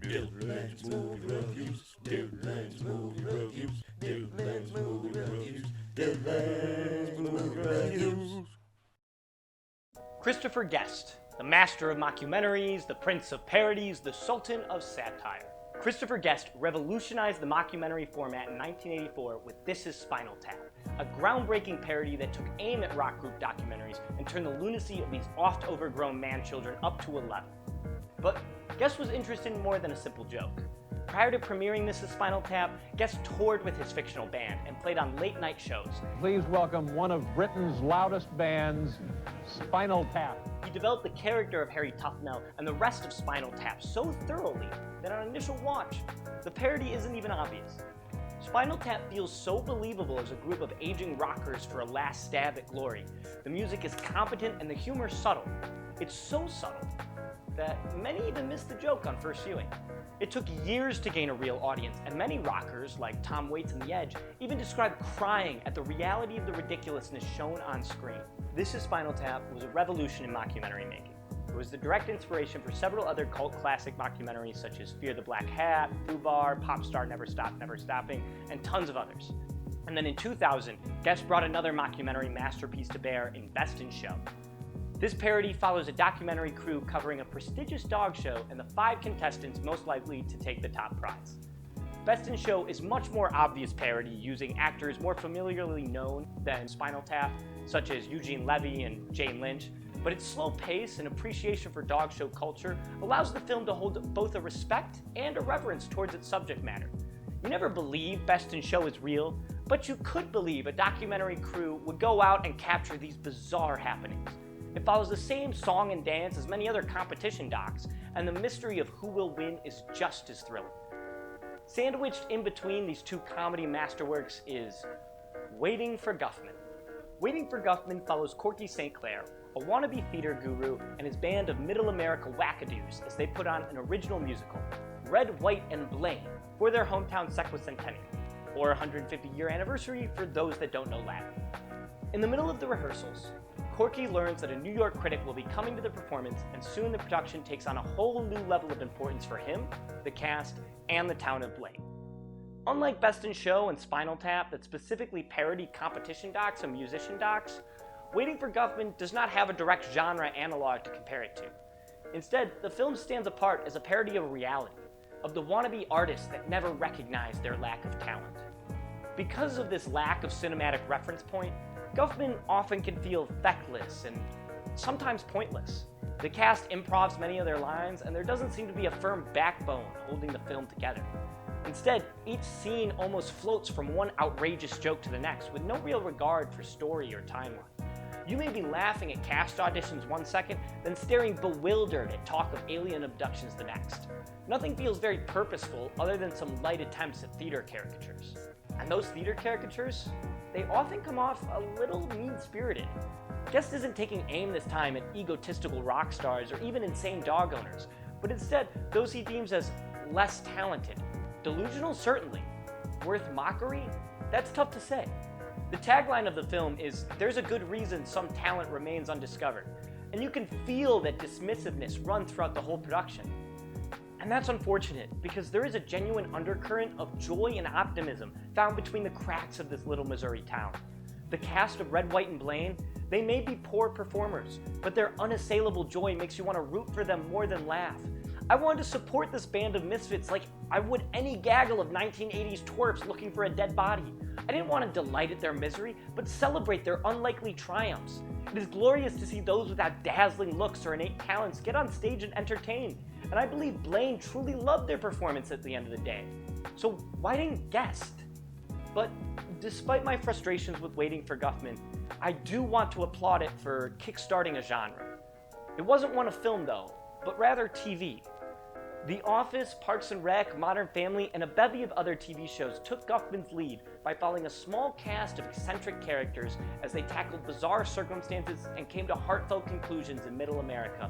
Dylan's movie reviews. Dylan's movie reviews. Dylan's movie reviews. Dylan's movie reviews. Christopher Guest, the master of mockumentaries, the prince of parodies, the sultan of satire. Christopher Guest revolutionized the mockumentary format in 1984 with This Is Spinal Tap, a groundbreaking parody that took aim at rock group documentaries and turned the lunacy of these oft-overgrown man-children up to 11. But Guest was interested in more than a simple joke. Prior to premiering This Is Spinal Tap, Guest toured with his fictional band and played on late-night shows. Please welcome one of Britain's loudest bands, Spinal Tap. He developed the character of Harry Tufnell and the rest of Spinal Tap so thoroughly that on initial watch, the parody isn't even obvious. Spinal Tap feels so believable as a group of aging rockers for a last stab at glory. The music is competent and the humor subtle. It's so subtle that many even missed the joke on first viewing. It took years to gain a real audience, and many rockers, like Tom Waits and The Edge, even described crying at the reality of the ridiculousness shown on screen. This Is Spinal Tap was a revolution in mockumentary making. It was the direct inspiration for several other cult classic mockumentaries such as Fear the Black Hat, Fubar, Popstar Never Stop, Never Stopping, and tons of others. And then in 2000, Guest brought another mockumentary masterpiece to bear in Best in Show. This parody follows a documentary crew covering a prestigious dog show and the 5 contestants most likely to take the top prize. Best in Show is much more obvious parody using actors more familiarly known than Spinal Tap, such as Eugene Levy and Jane Lynch, but its slow pace and appreciation for dog show culture allows the film to hold both a respect and a reverence towards its subject matter. You never believe Best in Show is real, but you could believe a documentary crew would go out and capture these bizarre happenings. It follows the same song and dance as many other competition docs, and the mystery of who will win is just as thrilling. Sandwiched in between these two comedy masterworks is Waiting for Guffman. Waiting for Guffman follows Corky St, a wannabe theater guru, and his band of Middle America wackadoos as they put on an original musical, Red, White, and Blaine, for their hometown sesquicentennial, or 150-year anniversary for those that don't know Latin. In the middle of the rehearsals, Corky learns that a New York critic will be coming to the performance, and soon the production takes on a whole new level of importance for him, the cast, and the town of Blaine. Unlike Best in Show and Spinal Tap that specifically parody competition docs and musician docs, Waiting for Guffman does not have a direct genre analog to compare it to. Instead, the film stands apart as a parody of reality, of the wannabe artists that never recognized their lack of talent. Because of this lack of cinematic reference point, Guffman often can feel feckless and sometimes pointless. The cast improvs many of their lines, and there doesn't seem to be a firm backbone holding the film together. Instead, each scene almost floats from one outrageous joke to the next, with no real regard for story or timeline. You may be laughing at cast auditions one second, then staring bewildered at talk of alien abductions the next. Nothing feels very purposeful other than some light attempts at theater caricatures. And those theater caricatures, they often come off a little mean-spirited. Guest isn't taking aim this time at egotistical rock stars or even insane dog owners, but instead those he deems as less talented. Delusional, certainly. Worth mockery? That's tough to say. The tagline of the film is, "There's a good reason some talent remains undiscovered," and you can feel that dismissiveness run throughout the whole production. And that's unfortunate, because there is a genuine undercurrent of joy and optimism found between the cracks of this little Missouri town. The cast of Red, White, and Blaine, they may be poor performers, but their unassailable joy makes you want to root for them more than laugh. I wanted to support this band of misfits like I would any gaggle of 1980s twerps looking for a dead body. I didn't want to delight at their misery, but celebrate their unlikely triumphs. It is glorious to see those without dazzling looks or innate talents get on stage and entertain. And I believe Blaine truly loved their performance at the end of the day. So why didn't Guest? But despite my frustrations with Waiting for Guffman, I do want to applaud it for kickstarting a genre. It wasn't one of film though, but rather TV. The Office, Parks and Rec, Modern Family, and a bevy of other TV shows took Guffman's lead by following a small cast of eccentric characters as they tackled bizarre circumstances and came to heartfelt conclusions in Middle America,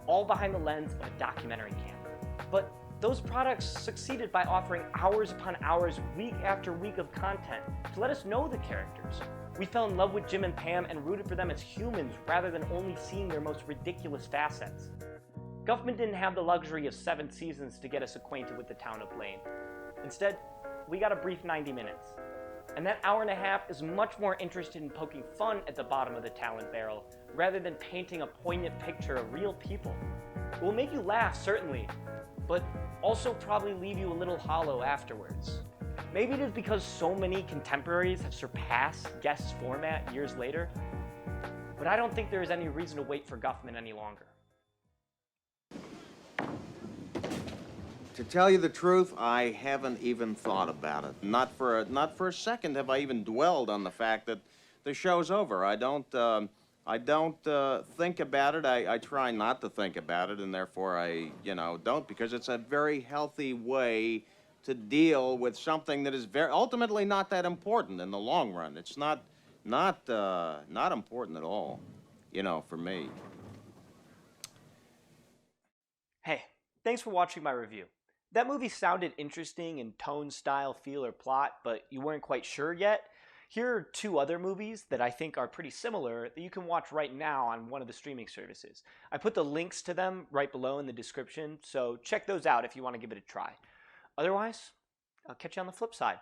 all behind the lens of a documentary camera. But those products succeeded by offering hours upon hours, week after week of content to let us know the characters. We fell in love with Jim and Pam and rooted for them as humans rather than only seeing their most ridiculous facets. Guffman didn't have the luxury of 7 seasons to get us acquainted with the town of Blaine. Instead, we got a brief 90 minutes. And that hour and a half is much more interested in poking fun at the bottom of the talent barrel, rather than painting a poignant picture of real people. It will make you laugh, certainly, but also probably leave you a little hollow afterwards. Maybe it is because so many contemporaries have surpassed Guest's format years later, but I don't think there is any reason to wait for Guffman any longer. To tell you the truth, I haven't even thought about it. Not for a second have I even dwelled on the fact that the show's over. I don't think about it. I try not to think about it, and therefore I, don't, because it's a very healthy way to deal with something that is ultimately not that important in the long run. It's not important at all, for me. Hey, thanks for watching my review. That movie sounded interesting in tone, style, feel, or plot, but you weren't quite sure yet. Here are 2 other movies that I think are pretty similar that you can watch right now on one of the streaming services. I put the links to them right below in the description, so check those out if you want to give it a try. Otherwise, I'll catch you on the flip side.